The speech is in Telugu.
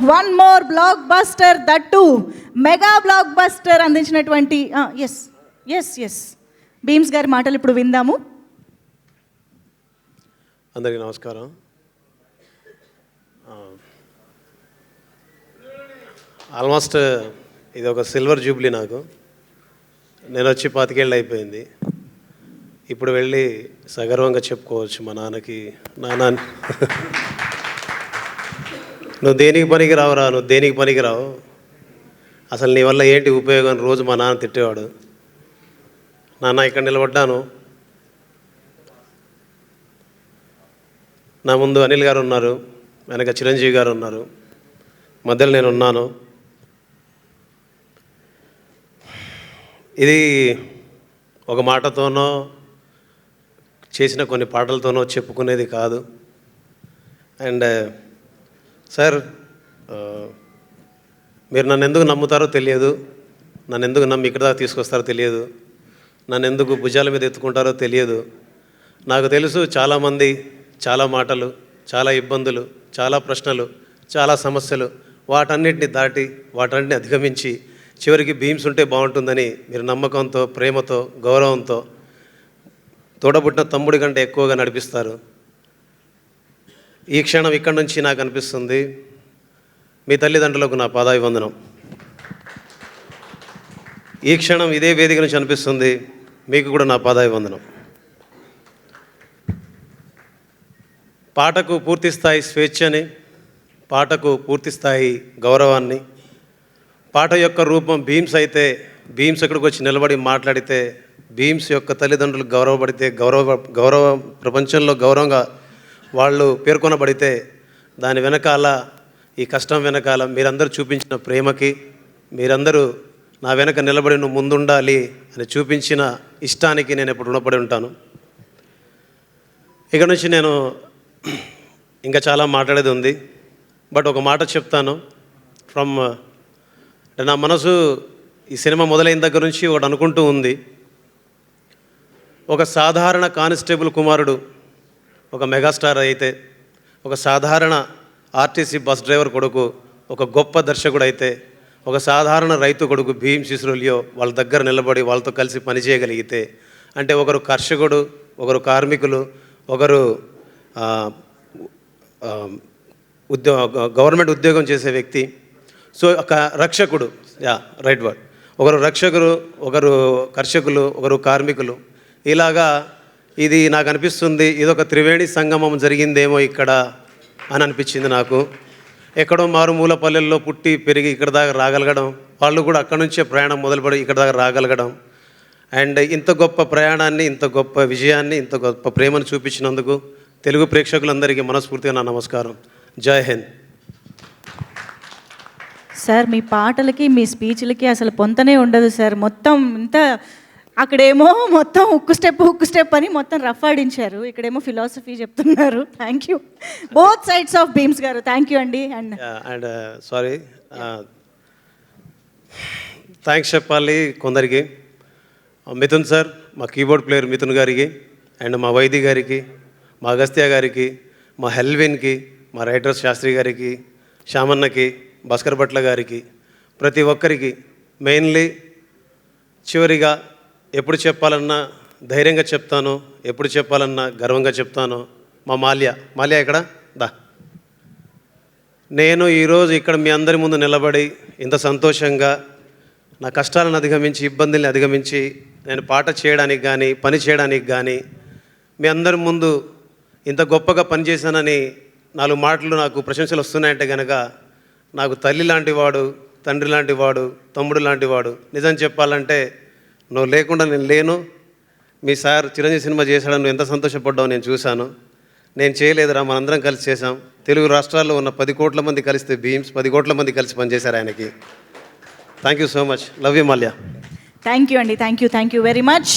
One more block buster, that to mega block buster అందించినటువంటి ఎస్ ఎస్ ఎస్ భీమ్స్ గారి మాటలు ఇప్పుడు విందాము. అందరికీ నమస్కారం. ఆల్మోస్ట్ ఇది ఒక సిల్వర్ జూబ్లీ నాకు. నేను వచ్చి 25 ఏళ్ళు అయిపోయింది. ఇప్పుడు వెళ్ళి సగర్వంగా చెప్పుకోవచ్చు మా నాన్నకి, నాన్న నువ్వు దేనికి పనికి రావురా, నువ్వు దేనికి పనికి రావు, అసలు నీ వల్ల ఏంటి ఉపయోగం అని రోజు మా నాన్న తిట్టేవాడు. నాన్న ఇక్కడ నిలబడ్డాను, నా ముందు అనిల్ గారు ఉన్నారు, వెనక చిరంజీవి గారు ఉన్నారు, మధ్యలో నేను ఉన్నాను. ఇది ఒక మాటతోనో చేసిన కొన్ని పాటలతోనో చెప్పుకునేది కాదు. అండ్ సార్, మీరు నన్ను ఎందుకు నమ్ముతారో తెలియదు, నన్ను ఎందుకు నమ్మి ఇక్కడ దాకా తీసుకొస్తారో తెలియదు, నన్ను ఎందుకు భుజాల మీద ఎత్తుకుంటారో తెలియదు. నాకు తెలుసు చాలామంది, చాలా మాటలు, చాలా ఇబ్బందులు, చాలా ప్రశ్నలు, చాలా సమస్యలు, వాటన్నిటిని దాటి వాటన్నిటిని అధిగమించి చివరికి భీమ్స్ ఉంటే బాగుంటుందని మీరు నమ్మకంతో, ప్రేమతో, గౌరవంతో తోడబుట్టిన తమ్ముడి కంటే ఎక్కువగా నడిపిస్తారు. ఈ క్షణం ఇక్కడి నుంచి నాకు అనిపిస్తుంది, మీ తల్లిదండ్రులకు నా పాదాభివందనం. ఈ క్షణం ఇదే వేదిక నుంచి అనిపిస్తుంది, మీకు కూడా నా పాదాభివందనం. పాటకు పూర్తిస్థాయి స్వేచ్ఛని, పాటకు పూర్తిస్థాయి గౌరవాన్ని, పాట యొక్క రూపం భీమ్స్ అయితే, భీమ్స్ ఎక్కడికి వచ్చి నిలబడి మాట్లాడితే, భీమ్స్ యొక్క తల్లిదండ్రులు గౌరవపడితే, గౌరవ ప్రపంచంలో గౌరవంగా వాళ్ళు పేర్కొనబడితే, దాని వెనకాల, ఈ కష్టం వెనకాల మీరందరూ చూపించిన ప్రేమకి, మీరందరూ నా వెనక నిలబడి నువ్వు ముందుండాలి అని చూపించిన ఇష్టానికి నేను ఎప్పుడు రుణపడి ఉంటాను. ఇక నుంచి నేను ఇంకా చాలా మాట్లాడేది ఉంది, బట్ ఒక మాట చెప్తాను. నా మనసు ఈ సినిమా మొదలైన దగ్గర నుంచి ఒకటి అనుకుంటూ ఉంది, ఒక సాధారణ కానిస్టేబుల్ కుమారుడు ఒక మెగాస్టార్ అయితే, ఒక సాధారణ ఆర్టీసీ బస్ డ్రైవర్ కొడుకు ఒక గొప్ప దర్శకుడు అయితే, ఒక సాధారణ రైతు కొడుకు భీమ్స్ ఇస్రోలియో వాళ్ళ దగ్గర నిలబడి వాళ్ళతో కలిసి పనిచేయగలిగితే, అంటే ఒకరు కర్షకుడు, ఒకరు కార్మికులు, ఒకరు గవర్నమెంట్ ఉద్యోగం చేసే వ్యక్తి, సో ఒక రక్షకుడు, రైట్ వర్డ్, ఒకరు రక్షకులు, ఒకరు కర్షకులు, ఒకరు కార్మికులు, ఇలాగా ఇది నాకు అనిపిస్తుంది, ఇదొక త్రివేణి సంగమం జరిగిందేమో ఇక్కడ అని అనిపించింది నాకు. ఎక్కడో మారుమూల పల్లెల్లో పుట్టి పెరిగి ఇక్కడ దాకా రాగలగడం, వాళ్ళు కూడా అక్కడి నుంచే ప్రయాణం మొదలుపడి ఇక్కడ దాకా రాగలగడం, అండ్ ఇంత గొప్ప ప్రయాణాన్ని, ఇంత గొప్ప విజయాన్ని, ఇంత గొప్ప ప్రేమను చూపించినందుకు తెలుగు ప్రేక్షకులందరికీ మనస్ఫూర్తిగా నా నమస్కారం. జై హింద్. సార్, మీ పాటలకి మీ స్పీచ్లకి అసలు పొంతనే ఉండదు సార్. మొత్తం ఇంత అక్కడేమో మొత్తం ఉక్కు స్టెప్ అని మొత్తం రఫ్ ఆడించారు, ఇక్కడేమో ఫిలాసఫీ చెప్తున్నారు. Thank you both sides of Bheems గారు, థ్యాంక్ యూ అండి. అండ్ సారీ, థ్యాంక్స్ చెప్పాలి కొందరికి. మిథున్ సార్, మా కీబోర్డ్ ప్లేయర్ మిథున్ గారికి, అండ్ మా వైద్య గారికి, మా అగస్త్య గారికి, మా హెల్విన్కి, మా రైటర్స్ శాస్త్రి గారికి, శ్యామన్నకి, భాస్కర్ భట్ల గారికి, ప్రతి ఒక్కరికి, మెయిన్లీ చివరిగా ఎప్పుడు చెప్పాలన్నా ధైర్యంగా చెప్తాను, ఎప్పుడు చెప్పాలన్నా గర్వంగా చెప్తాను, మా మాల్యా ఇక్కడ దా. నేను ఈరోజు ఇక్కడ మీ అందరి ముందు నిలబడి ఇంత సంతోషంగా నా కష్టాలను అధిగమించి, ఇబ్బందుల్ని అధిగమించి నేను పాట చేయడానికి కానీ, పని చేయడానికి కానీ, మీ అందరి ముందు ఇంత గొప్పగా పనిచేశానని 4 మాటలు నాకు ప్రశంసలు వస్తున్నాయంటే కనుక, నాకు తల్లి లాంటి వాడు, తండ్రి లాంటి వాడు, తమ్ముడు లాంటి వాడు. నిజం చెప్పాలంటే నువ్వు లేకుండా నేను లేను. మీ సార్ చిరంజీవి సినిమా చేశాడని నువ్వు ఎంత సంతోషపడ్డావు నేను చూశాను. నేను చేయలేదురా, మనందరం కలిసి చేశాం. తెలుగు రాష్ట్రాల్లో ఉన్న 10 కోట్ల మంది కలిస్తే భీమ్స్ 10 కోట్ల మంది కలిసి పనిచేశారు ఆయనకి. Thank you so much. Love you Mallya. Thank you అండి, థ్యాంక్ యూ వెరీ మచ్.